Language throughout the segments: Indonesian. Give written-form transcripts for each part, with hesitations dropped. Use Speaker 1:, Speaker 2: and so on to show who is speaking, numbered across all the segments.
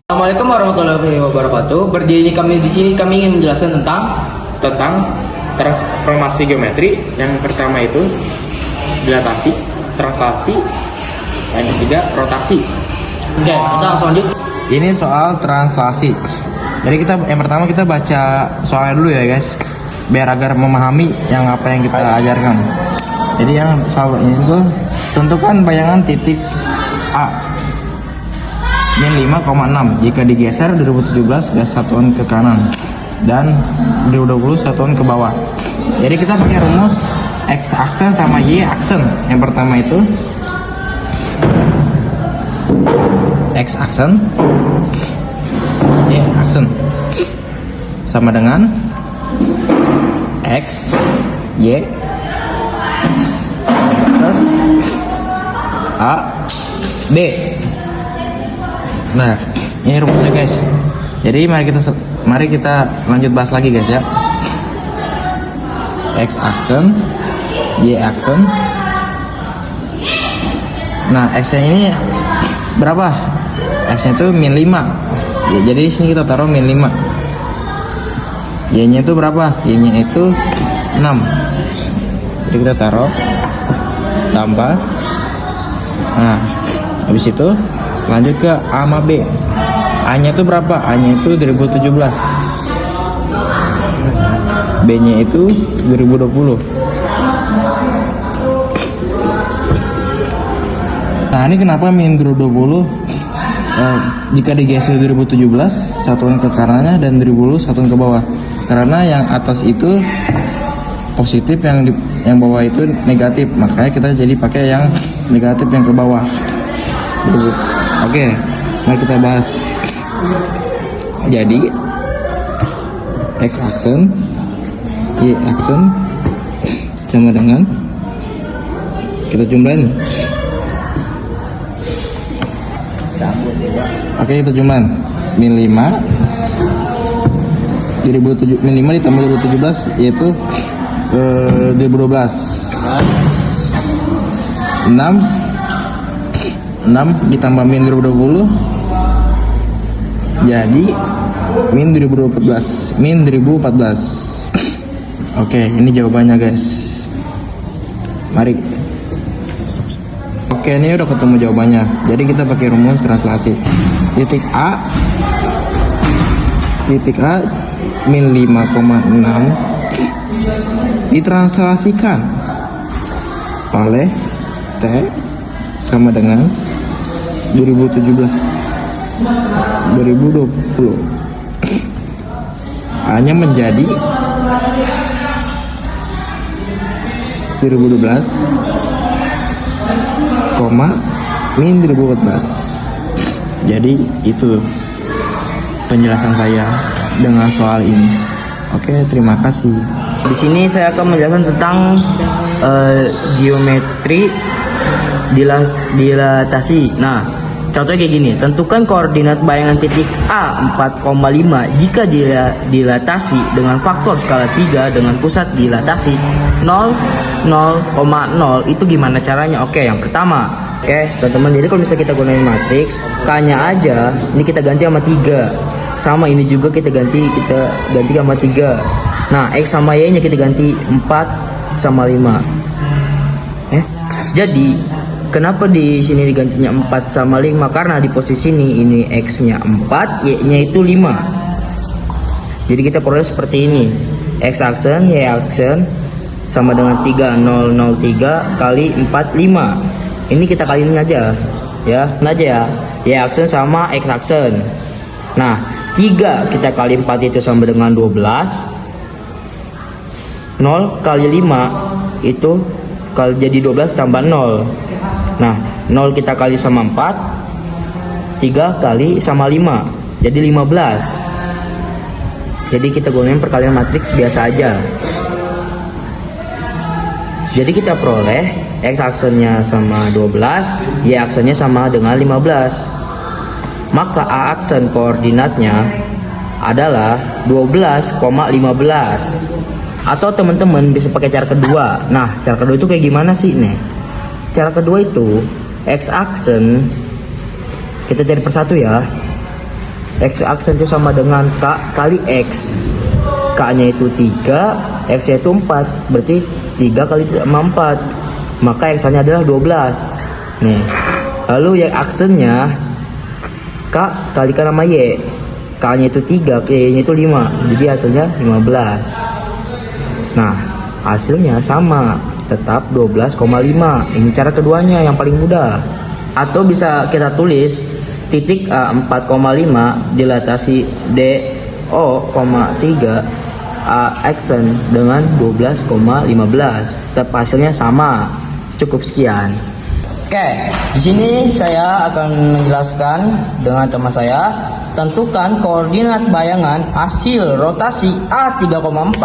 Speaker 1: Assalamualaikum warahmatullahi wabarakatuh. Berdiri kami di sini kami ingin menjelaskan tentang transformasi geometri. Yang pertama itu dilatasi, translasi, yang ketiga rotasi. Oke, kita langsung lanjut.
Speaker 2: Ini soal translasi. Jadi yang pertama kita baca soalnya dulu ya guys, biar agar memahami yang apa yang kita ajarkan. Jadi yang soal ini tuh, tentukan bayangan titik A min 5,6 jika digeser 2017 gas satuan ke kanan dan 2020 satuan ke bawah. Jadi kita pakai rumus X aksen sama Y aksen. Yang pertama itu X aksen, Y aksen sama dengan X Y plus A B. Nah, ini rumusnya guys. Jadi mari kita lanjut bahas lagi guys ya. X aksen, Y aksen. Nah, X-nya ini berapa? X-nya itu min 5. Ya, jadi di sini kita taruh min 5. Y-nya itu berapa? Y-nya itu 6. Jadi kita taruh tambah. Nah, habis itu lanjut ke A sama B. A nya itu berapa? A nya itu 2017, B nya itu 2020. Nah, ini kenapa min 2020? Jika digeser 2017 satuan ke kanannya dan 2020 satuan ke bawah, karena yang atas itu positif, yang bawah itu negatif, makanya kita jadi pakai yang negatif yang ke bawah. Oke, mari kita bahas. Jadi X aksen, Y aksen sama dengan, kita jumlahin. Oke, kita jumlahin. Min 5 min 5 ditambah 2017 yaitu 2012. 6 ditambah min 2020 jadi min 2014. Oke, ini jawabannya guys. Mari. Oke, ini udah ketemu jawabannya. Jadi kita pakai rumus translasi. Titik A min 5,6 ditranslasikan oleh T sama dengan 2020 hanya menjadi 2012, min 2014. Jadi itu penjelasan saya dengan soal ini. Oke, terima kasih.
Speaker 1: Di sini saya akan menjelaskan tentang geometri dilatasi. Nah, contohnya kayak gini. Tentukan koordinat bayangan titik A 4,5 jika dilatasi dengan faktor skala 3 dengan pusat dilatasi 0,0. Itu gimana caranya? Oke, yang pertama. Oke, teman-teman. Jadi kalau misalnya kita gunain matriks, K-nya aja ini kita ganti sama 3. Sama ini juga kita ganti sama 3. Nah, X sama Y-nya kita ganti 4 sama 5. Jadi kenapa di sini digantinya 4 sama 5? Karena di posisi ini X-nya 4, Y-nya itu 5. Jadi kita peroleh seperti ini. X aksen, Y aksen sama dengan 3003 kali 45. Ini kita kaliin aja ya. Y aksen sama X aksen. Nah, 3 kita kali 4 itu sama dengan 12. 0 kali 5 itu kalau jadi 12 tambah 0. Nah, 0 kita kali sama 4, 3 kali sama 5, jadi 15. Jadi kita gunain perkalian matriks biasa aja. Jadi kita peroleh X aksennya sama 12, Y aksennya sama dengan 15. maka A aksen koordinatnya adalah 12,15. Atau teman-teman bisa pakai cara kedua. Nah, cara kedua itu kayak gimana sih nih? Cara kedua itu X aksen kita cari persatu ya. X aksen itu sama dengan K kali X. K nya itu 3, X nya itu 4. Berarti 3 kali 4, maka X nya adalah 12. Nih. Lalu Y aksennya K kalikan sama Y. K nya itu 3, Y nya itu 5. Jadi hasilnya 15. Nah, hasilnya sama, tetap 12,5. Ini cara keduanya yang paling mudah. Atau bisa kita tulis titik A 4,5 dilatasi DO, 3 A aksen dengan 12,15. Tetap hasilnya sama. Cukup sekian. Oke, di sini saya akan menjelaskan dengan teman saya. Tentukan koordinat bayangan hasil rotasi A3,4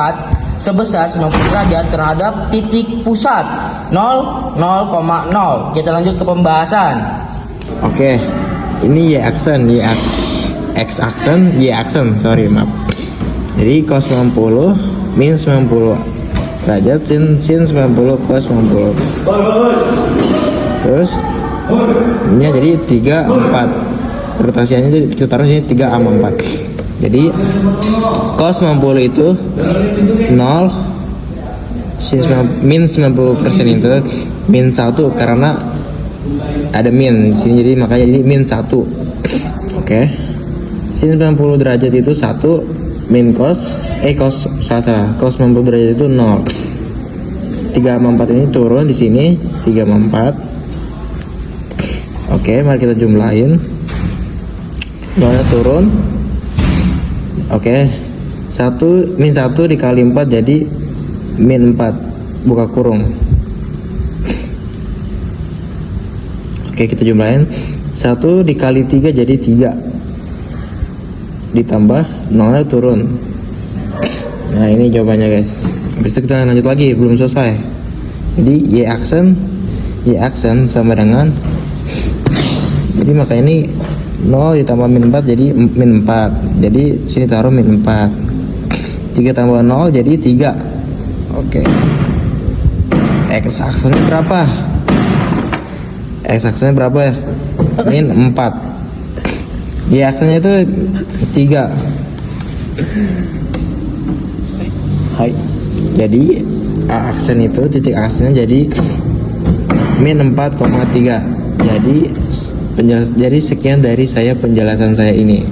Speaker 1: sebesar 90 derajat terhadap titik pusat 0,0. Kita lanjut ke pembahasan.
Speaker 2: Oke, ini Y aksen, X aksen, Y aksen, sorry maaf. Jadi cos 90 min 90 derajat sin 90 cos 90. Terus ini jadi 3, 4. Rotasinya jadi kita taruh ini 3 sama 4. Jadi cos 90 itu 0, min 90% itu min 1 karena ada min di sini, jadi makanya jadi min 1. Oke. Sin 90 derajat itu 1 min cos salah. Cos 90 derajat itu 0. 3 sama 4 ini turun di sini 3 sama 4. Oke, mari kita jumlahin. 0 turun. Oke, 1 min 1 dikali 4 jadi min 4, buka kurung. Oke, kita jumlahin. 1 dikali 3 jadi 3, ditambah 0 turun. Nah, ini jawabannya guys. Habis itu kita lanjut lagi, belum selesai. Jadi Y aksen sama dengan, jadi maka ini 0 ditambah min 4 jadi min 4. Jadi sini taruh min 4. 3 tambah 0 jadi 3. Oke. X aksennya berapa? X aksennya berapa ya? Min 4. Y aksennya itu 3. Hai. Jadi A aksen itu titik aksennya jadi min 4,3. Jadi sekian dari saya penjelasan saya ini.